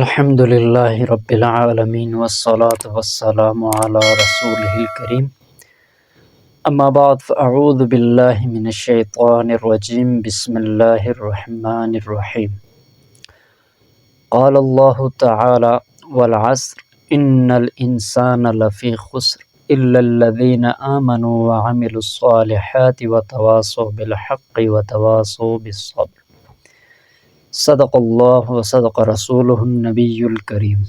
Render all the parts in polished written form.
الحمد للہ رب العالمین والصلاة والسلام علی رسولہ الکریم، اما بعد فاعوذ باللہ من الشیطان الرجیم، بسم اللہ الرحمن الرحیم۔ قال اللہ تعالی والعصر ان الانسان لفی خسر الا الذین آمنوا وعملوا الصالحات وتواصوا بالحق وتواصوا بالصبر۔ صدق اللہ و صدق رسولہ النبی الکریم۔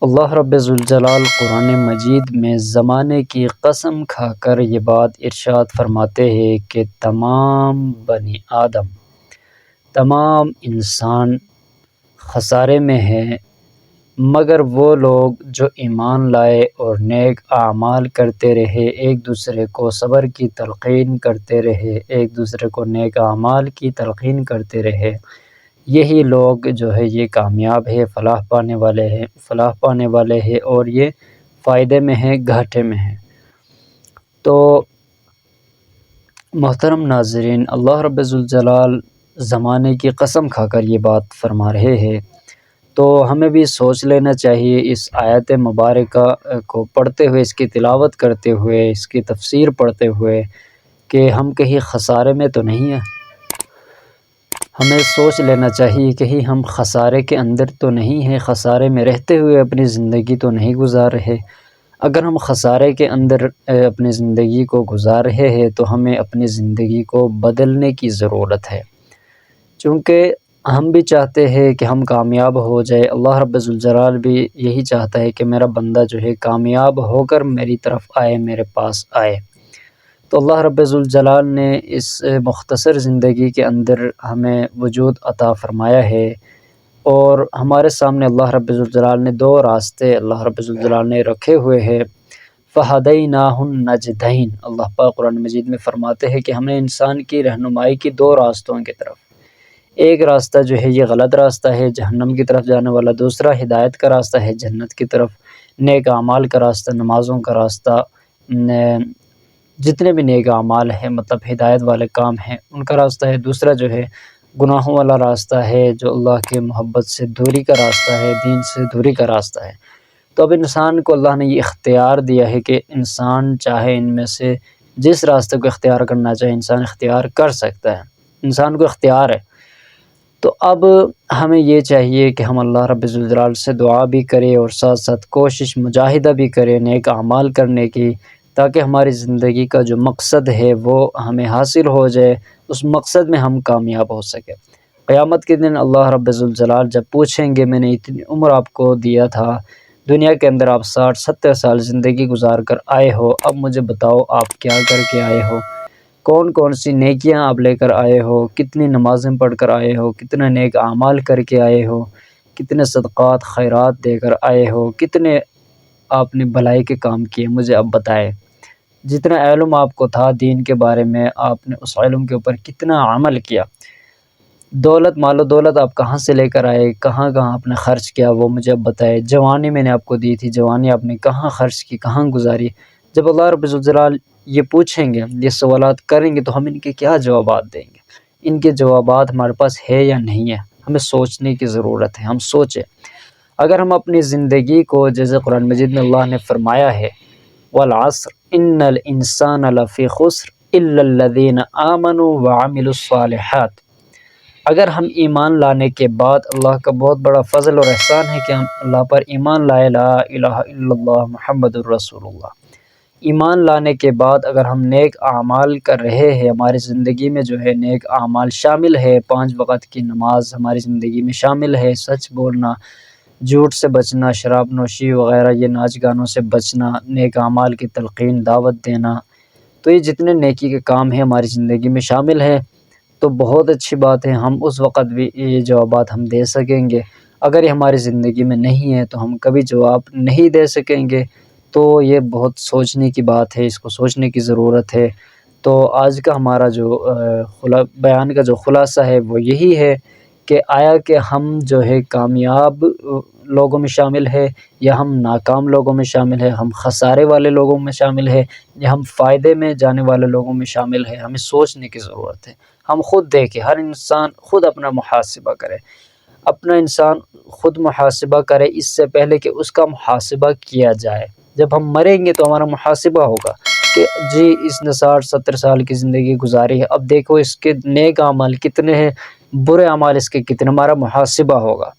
اللہ رب ذوالجلال قرآن مجید میں زمانے کی قسم کھا کر یہ بات ارشاد فرماتے ہیں کہ تمام بنی آدم، تمام انسان خسارے میں ہیں مگر وہ لوگ جو ایمان لائے اور نیک اعمال کرتے رہے، ایک دوسرے کو صبر کی تلقین کرتے رہے، ایک دوسرے کو نیک اعمال کی تلقین کرتے رہے، یہی لوگ جو ہے یہ کامیاب ہے، فلاح پانے والے ہیں اور یہ فائدے میں ہیں، گھاٹے میں ہیں۔ تو محترم ناظرین، اللہ رب ذوالجلال زمانے کی قسم کھا کر یہ بات فرما رہے ہیں، تو ہمیں بھی سوچ لینا چاہیے اس آیت مبارکہ کو پڑھتے ہوئے، اس کی تلاوت کرتے ہوئے، اس کی تفسیر پڑھتے ہوئے کہ ہم کہیں خسارے میں تو نہیں ہیں۔ ہمیں سوچ لینا چاہیے کہیں ہم خسارے کے اندر تو نہیں ہیں، خسارے میں رہتے ہوئے اپنی زندگی تو نہیں گزار رہے۔ اگر ہم خسارے کے اندر اپنی زندگی کو گزار رہے ہیں تو ہمیں اپنی زندگی کو بدلنے کی ضرورت ہے، چونکہ ہم بھی چاہتے ہیں کہ ہم کامیاب ہو جائے۔ اللہ رب ذوالجلال بھی یہی چاہتا ہے کہ میرا بندہ جو ہے کامیاب ہو کر میری طرف آئے، میرے پاس آئے۔ تو اللہ رب ذوالجلال نے اس مختصر زندگی کے اندر ہمیں وجود عطا فرمایا ہے، اور ہمارے سامنے اللہ رب ذوالجلال نے دو راستے اللہ رب ذوالجلال نے رکھے ہوئے ہیں۔ فَهَدَيْنَاهُ النَّجْدَيْنِ، اللہ پاک قرآن مجید میں فرماتے ہیں کہ ہم نے انسان کی رہنمائی کی دو راستوں کی طرف۔ ایک راستہ جو ہے یہ غلط راستہ ہے، جہنم کی طرف جانے والا، دوسرا ہدایت کا راستہ ہے، جنت کی طرف، نیک اعمال کا راستہ، نمازوں کا راستہ، جتنے بھی نیک اعمال ہیں مطلب ہدایت والے کام ہیں ان کا راستہ ہے۔ دوسرا جو ہے گناہوں والا راستہ ہے، جو اللہ کے محبت سے دوری کا راستہ ہے، دین سے دوری کا راستہ ہے۔ تو اب انسان کو اللہ نے یہ اختیار دیا ہے کہ انسان چاہے ان میں سے جس راستے کو اختیار کرنا چاہے انسان اختیار کر سکتا ہے، انسان کو اختیار ہے۔ تو اب ہمیں یہ چاہیے کہ ہم اللہ رب ذوالجلال سے دعا بھی کریں اور ساتھ ساتھ کوشش مجاہدہ بھی کریں نیک اعمال کرنے کی، تاکہ ہماری زندگی کا جو مقصد ہے وہ ہمیں حاصل ہو جائے، اس مقصد میں ہم کامیاب ہو سکیں۔ قیامت کے دن اللہ رب ذوالجلال جب پوچھیں گے میں نے اتنی عمر آپ کو دیا تھا، دنیا کے اندر آپ 60-70 سال زندگی گزار کر آئے ہو، اب مجھے بتاؤ آپ کیا کر کے آئے ہو، کون کون سی نیکیاں آپ لے کر آئے ہو، کتنی نمازیں پڑھ کر آئے ہو، کتنے نیک اعمال کر کے آئے ہو، کتنے صدقات خیرات دے کر آئے ہو، کتنے آپ نے بھلائی کے کام کیے، مجھے اب بتائے۔ جتنا علم آپ کو تھا دین کے بارے میں، آپ نے اس علم کے اوپر کتنا عمل کیا۔ دولت، مال و دولت آپ کہاں سے لے کر آئے، کہاں کہاں آپ نے خرچ کیا، وہ مجھے اب بتائے۔ جوانی میں نے آپ کو دی تھی، جوانی آپ نے کہاں خرچ کی، کہاں گزاری۔ جب اللہ رب الجلال یہ پوچھیں گے، یہ سوالات کریں گے تو ہم ان کے کیا جوابات دیں گے؟ ان کے جوابات ہمارے پاس ہے یا نہیں ہے؟ ہمیں سوچنے کی ضرورت ہے، ہم سوچیں۔ اگر ہم اپنی زندگی کو جیسے قرآن مجید میں اللہ نے فرمایا ہے والعصر ان الانسان لفی خسر الا الذین آمنوا وعملوا الصالحات، اگر ہم ایمان لانے کے بعد، اللہ کا بہت بڑا فضل اور احسان ہے کہ ہم اللہ پر ایمان لائے، لا الہ الا اللہ محمد الرسول اللہ، ایمان لانے کے بعد اگر ہم نیک اعمال کر رہے ہیں، ہماری زندگی میں جو ہے نیک اعمال شامل ہے، 5 وقت کی نماز ہماری زندگی میں شامل ہے، سچ بولنا، جھوٹ سے بچنا، شراب نوشی وغیرہ یہ ناچ گانوں سے بچنا، نیک اعمال کی تلقین، دعوت دینا، تو یہ جتنے نیکی کے کام ہیں ہماری زندگی میں شامل ہے، تو بہت اچھی بات ہے، ہم اس وقت بھی یہ جوابات ہم دے سکیں گے۔ اگر یہ ہماری زندگی میں نہیں ہے تو ہم کبھی جواب نہیں دے سکیں گے، تو یہ بہت سوچنے کی بات ہے، اس کو سوچنے کی ضرورت ہے۔ تو آج کا ہمارا جو بیان کا جو خلاصہ ہے وہ یہی ہے کہ آیا کہ ہم جو ہے کامیاب لوگوں میں شامل ہے یا ہم ناکام لوگوں میں شامل ہے، ہم خسارے والے لوگوں میں شامل ہے یا ہم فائدے میں جانے والے لوگوں میں شامل ہے، ہمیں سوچنے کی ضرورت ہے۔ ہم خود دیکھیں، ہر انسان خود اپنا محاسبہ کرے۔ اپنا انسان خود محاسبہ کرے اس سے پہلے کہ اس کا محاسبہ کیا جائے۔ جب ہم مریں گے تو ہمارا محاسبہ ہوگا کہ جی اس نے 60-70 سال کی زندگی گزاری ہے، اب دیکھو اس کے نیک اعمال کتنے ہیں، برے اعمال اس کے کتنے، ہمارا محاسبہ ہوگا۔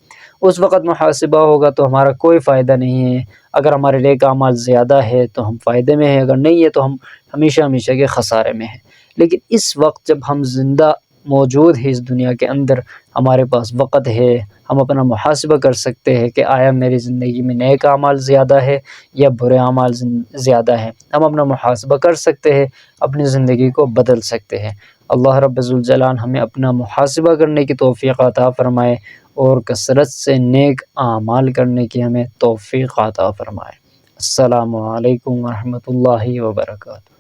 اس وقت محاسبہ ہوگا تو ہمارا کوئی فائدہ نہیں ہے۔ اگر ہمارے نیک اعمال زیادہ ہے تو ہم فائدے میں ہیں، اگر نہیں ہے تو ہم ہمیشہ ہمیشہ کے خسارے میں ہیں۔ لیکن اس وقت جب ہم زندہ موجود ہیں اس دنیا کے اندر، ہمارے پاس وقت ہے، ہم اپنا محاسبہ کر سکتے ہیں کہ آیا میری زندگی میں نیک اعمال زیادہ ہے یا برے اعمال زیادہ ہیں۔ ہم اپنا محاسبہ کر سکتے ہیں، اپنی زندگی کو بدل سکتے ہیں۔ اللہ رب ذوالجلال ہمیں اپنا محاسبہ کرنے کی توفیق عطا فرمائے اور کثرت سے نیک اعمال کرنے کی ہمیں توفیق عطا فرمائے۔ السلام علیکم ورحمۃ اللہ وبرکاتہ۔